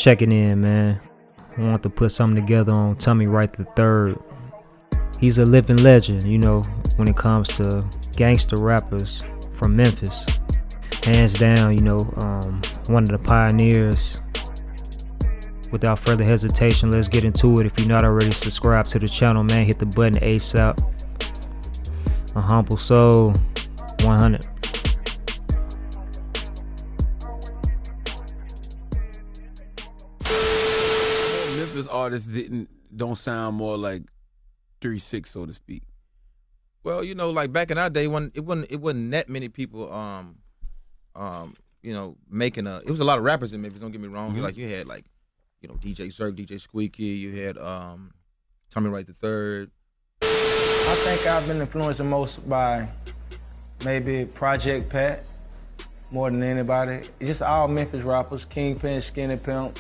checking in, man. I want to put something together on Wright III. He's a living legend, you know, when it comes to gangster rappers from Memphis. Hands down, you know, one of the pioneers. Without further hesitation, let's get into it. If you're not already subscribed to the channel, man, hit the button ASAP. AHumbleSoul 100. Memphis artists don't sound more like 3-6, so to speak. Well, you know, like back in our day, when it wasn't that many people, you know, making it was a lot of rappers in Memphis. Don't get me wrong. Mm-hmm. Like you had like, you know, DJ Surf, DJ Squeaky. You had Wright III. I think I've been influenced the most by maybe Project Pat, more than anybody. It's just all Memphis rappers: Kingpin, Skinny Pimp,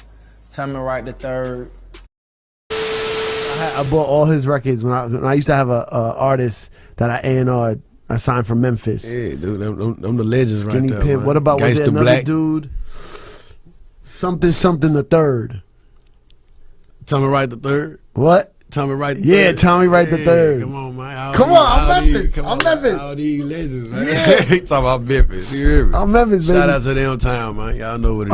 Wright III. I bought all his records when I used to have a artist that I A&R'd. I signed from Memphis. Yeah, dude, them the legends right Skinny there. Pimp. Man. What about was Gangsta there another Black dude? Something the third. Wright III. What? Wright III. Yeah, Wright hey, III. Come on, man. Come on, I'm Memphis. I'm Memphis. All these legends, man. Yeah. He talking about Memphis. You hear me? I'm Memphis, baby. Shout out to them town, man. Y'all know what it is.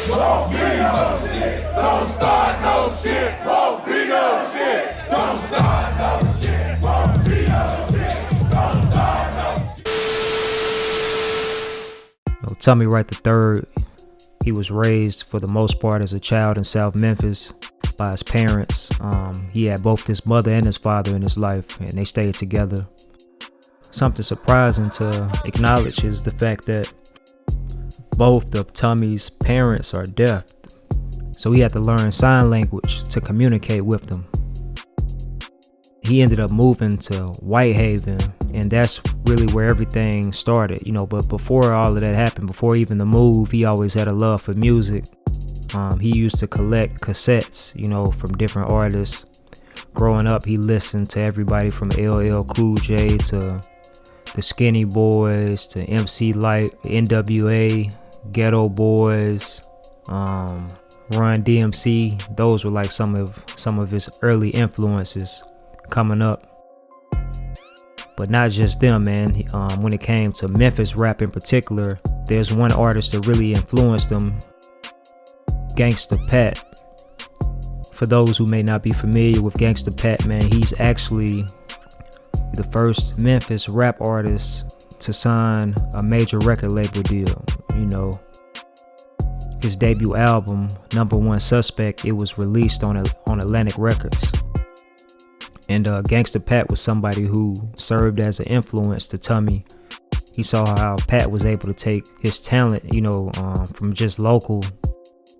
Won't be no shit. Don't start no shit. Won't be no shit. Don't start no shit. Won't be no shit. Don't start no shit. Wright III, he was raised for the most part as a child in South Memphis by his parents. He had both his mother and his father in his life, and they stayed together. Something surprising to acknowledge is the fact that both of Tommy's parents are deaf, so he had to learn sign language to communicate with them. He ended up moving to Whitehaven, and that's really where everything started, you know. But before all of that happened, before even the move, he always had a love for music. He used to collect cassettes, you know, from different artists. Growing up, he listened to everybody from LL Cool J to the Skinny Boys to MC Light, NWA, Ghetto Boys, Run DMC. Those were like some of his early influences coming up. But not just them, man. When it came to Memphis rap in particular, there's one artist that really influenced him, Gangsta Pat. For those who may not be familiar with Gangsta Pat, man, he's actually the first Memphis rap artist to sign a major record label deal. You know, his debut album, Number One Suspect, it was released on Atlantic Records. And Gangsta Pat was somebody who served as an influence to Tommy. He saw how Pat was able to take his talent, you know, from just local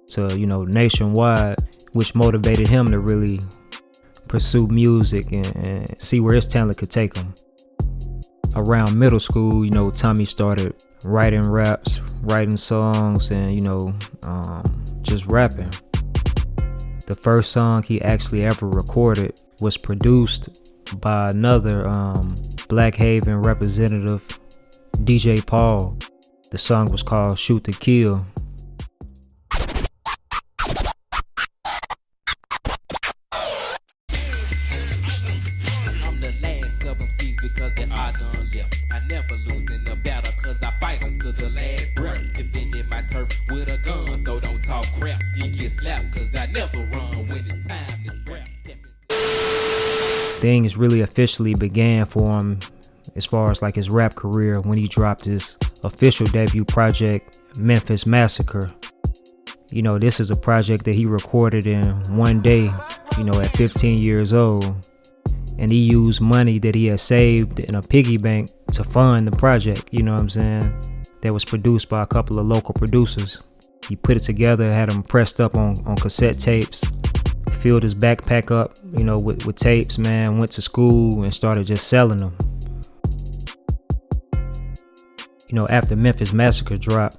to, you know, nationwide, which motivated him to really pursue music and see where his talent could take him. Around middle school, you know, Tommy started writing raps, writing songs, and, you know, just rapping. The first song he actually ever recorded was produced by another Black Haven representative, DJ Paul. The song was called Shoot to Kill. I'm the last of them seas because they are done left. I never lose in the battle cause I fight them to the last breath. Defending my turf with a gun, so don't talk crap. You get slapped cause I never run when it's time to scrap. Things really officially began for him as far as like his rap career when he dropped his official debut project, Memphis Massacre. You know, this is a project that he recorded in one day, you know, at 15 years old. And he used money that he had saved in a piggy bank to fund the project, you know what I'm saying? That was produced by a couple of local producers. He put it together, had them pressed up on cassette tapes, filled his backpack up, you know, with tapes, man, went to school and started just selling them. You know, after Memphis Massacre dropped,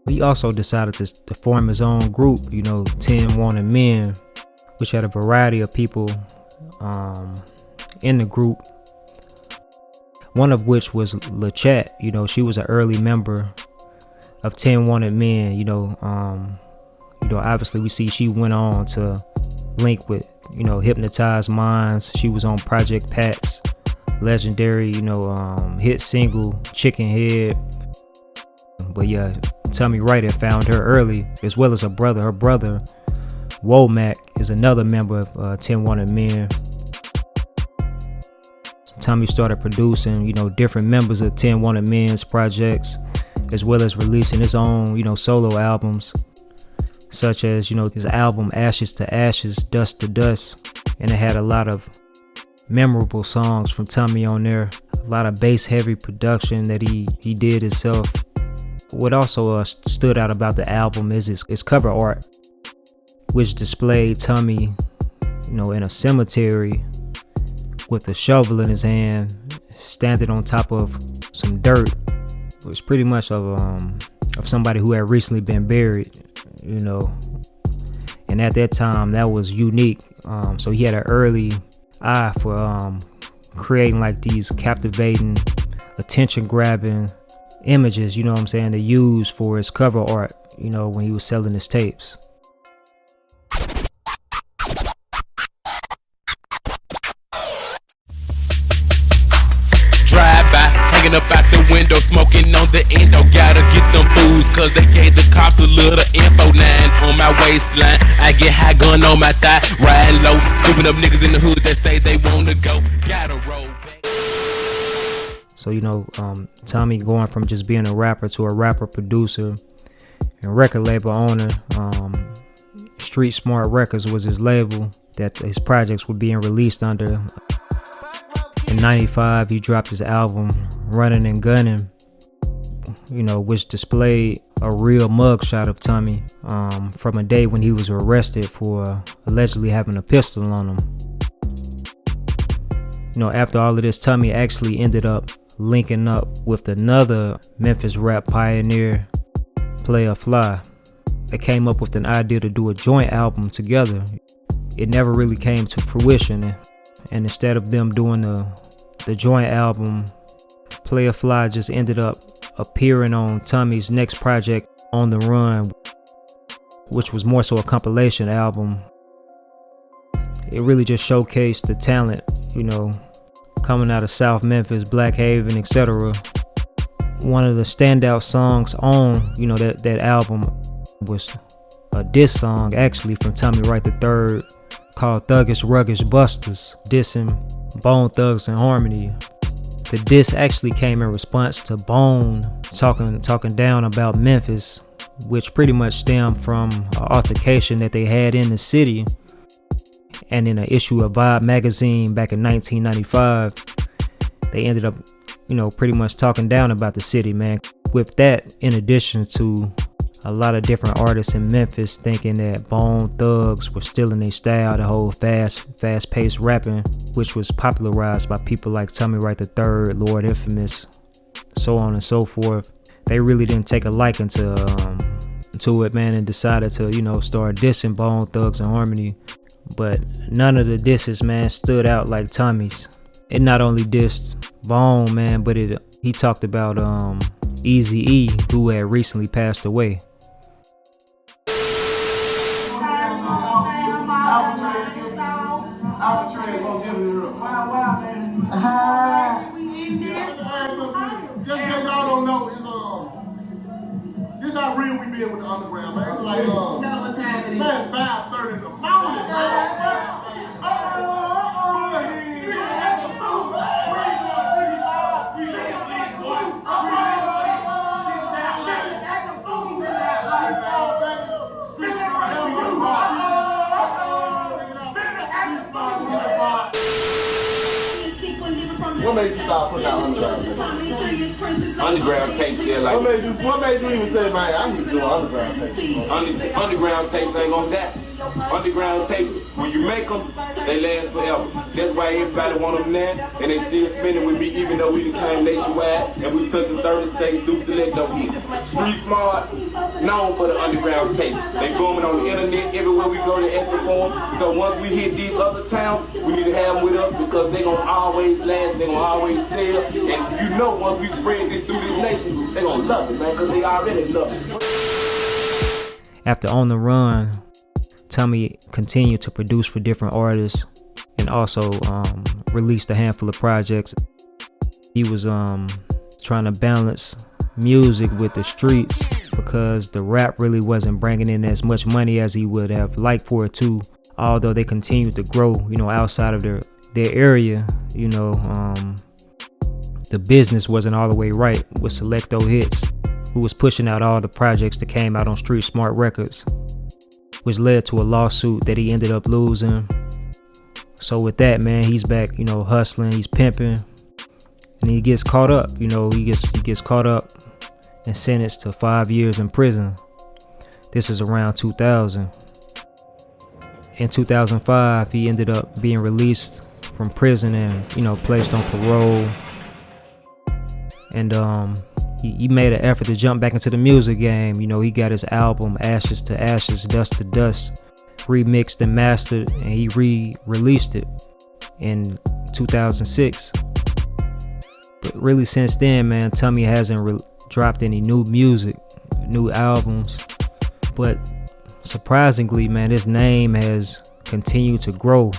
he also decided to form his own group, you know, 10 Wanted Men, which had a variety of people in the group. One of which was LaChat. You know, she was an early member of 10 Wanted Men. obviously we see she went on to link with, Hypnotized Minds. She was on Project Pat's legendary, hit single Chicken Head. But yeah, Tommy Wright had found her early, as well as her brother. Her brother, Womack, is another member of 10 Wanted Men. Tommy started producing, different members of 10 Wanted Men's projects, as well as releasing his own, solo albums, such as, his album Ashes to Ashes, Dust to Dust. And it had a lot of memorable songs from Tommy on there, a lot of bass heavy production that he did himself. What also stood out about the album is its cover art, which displayed Tommy, in a cemetery with a shovel in his hand, standing on top of some dirt. It was pretty much of somebody who had recently been buried, and at that time that was unique. So he had an early eye for creating like these captivating, attention-grabbing images, to use for his cover art, when he was selling his tapes. Hanging up out the window, smoking on the endo. Gotta get them fools, cause they gave the cops a little info. 9 on my waistline, I get high, gun on my thigh, riding low, scooping up niggas in the hood that say they wanna go. Gotta roll back. So Tommy going from just being a rapper to a rapper, producer, and record label owner. Street Smart Records was his label that his projects were being released under. In 95, he dropped his album Running and Gunning, which displayed a real mugshot of Tommy from a day when he was arrested for allegedly having a pistol on him. After all of this, Tommy actually ended up linking up with another Memphis rap pioneer, Player Fly. They came up with an idea to do a joint album together. It never really came to fruition, and instead of them doing the joint album, Player Fly just ended up appearing on Tommy's next project, On the Run, which was more so a compilation album. It really just showcased the talent, coming out of South Memphis, Black Haven, etc. One of the standout songs on, that album was a diss song actually from Tommy Wright III called Thuggish Ruggish Busters, dissing Bone Thugs and Harmony. The diss actually came in response to Bone talking down about Memphis, which pretty much stemmed from an altercation that they had in the city. And in an issue of Vibe magazine back in 1995, they ended up, pretty much talking down about the city, man. With that, in addition to a lot of different artists in Memphis thinking that Bone Thugs were still in their style, the whole fast-paced rapping, which was popularized by people like Tommy Wright III, Lord Infamous, so on and so forth. They really didn't take a liking to it, man, and decided to, start dissing Bone Thugs and Harmony. But none of the disses, man, stood out like Tommy's. It not only dissed Bone, man, but he talked about Eazy-E, who had recently passed away. Just y'all don't know, this how real we be with the underground, man. It's like, man, 5:30 in the morning, What made you start putting out underground tape? Underground tape still like... What made you even say, man, I need to do underground tape? Underground tapes ain't gonna die. Underground tapes, when you make them, they last forever. That's why everybody want them now, and they still spinning with me, even though we became nationwide, and we took the 30 states, do select no hit. Street Smart, known for the underground tape. They booming on the internet, everywhere we go, they asking for them. So once we hit these other towns, we need to have them with us, because they gonna always last, they gonna always sell, and once we spread this through this nation, they gonna love it, man, because they already love it. After On the Run, Tommy continued to produce for different artists and also released a handful of projects. He was trying to balance music with the streets because the rap really wasn't bringing in as much money as he would have liked for it to, although they continued to grow, you know, outside of their area. You know, the business wasn't all the way right with Selecto Hits, who was pushing out all the projects that came out on Street Smart Records, which led to a lawsuit that he ended up losing. So with that, man, he's back, you know, hustling, he's pimping, and he gets caught up, you know, he gets caught up and sentenced to 5 years in prison. This is around 2000. In 2005, he ended up being released from prison and, you know, placed on parole. And he made an effort to jump back into the music game. You know, he got his album Ashes to Ashes, Dust to Dust remixed and mastered, and he re-released it in 2006. But really since then, man, Tommy hasn't dropped any new music, new albums. But surprisingly, man, his name has continued to grow.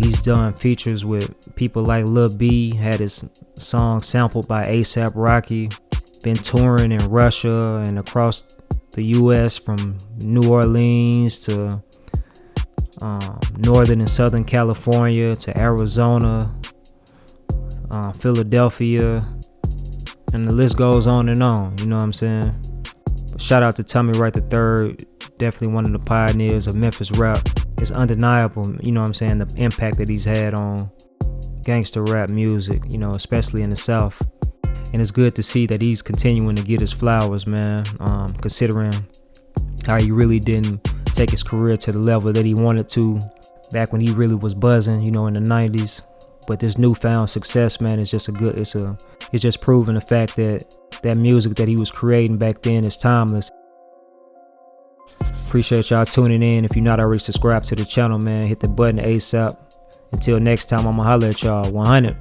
He's done features with people like Lil B, had his song sampled by A$AP Rocky, been touring in Russia and across the US from New Orleans to Northern and Southern California to Arizona, Philadelphia, and the list goes on and on, you know what I'm saying? But shout out to Tommy Wright III, definitely one of the pioneers of Memphis rap. It's undeniable, you know what I'm saying, the impact that he's had on gangster rap music, you know, especially in the South. And it's good to see that he's continuing to get his flowers, man, considering how he really didn't take his career to the level that he wanted to back when he really was buzzing, you know, in the 90s. But this newfound success, man, is just it's just proving the fact that that music that he was creating back then is timeless. Appreciate y'all tuning in. If you're not already subscribed to the channel, man, hit the button ASAP. Until next time, I'ma holler at y'all. 100.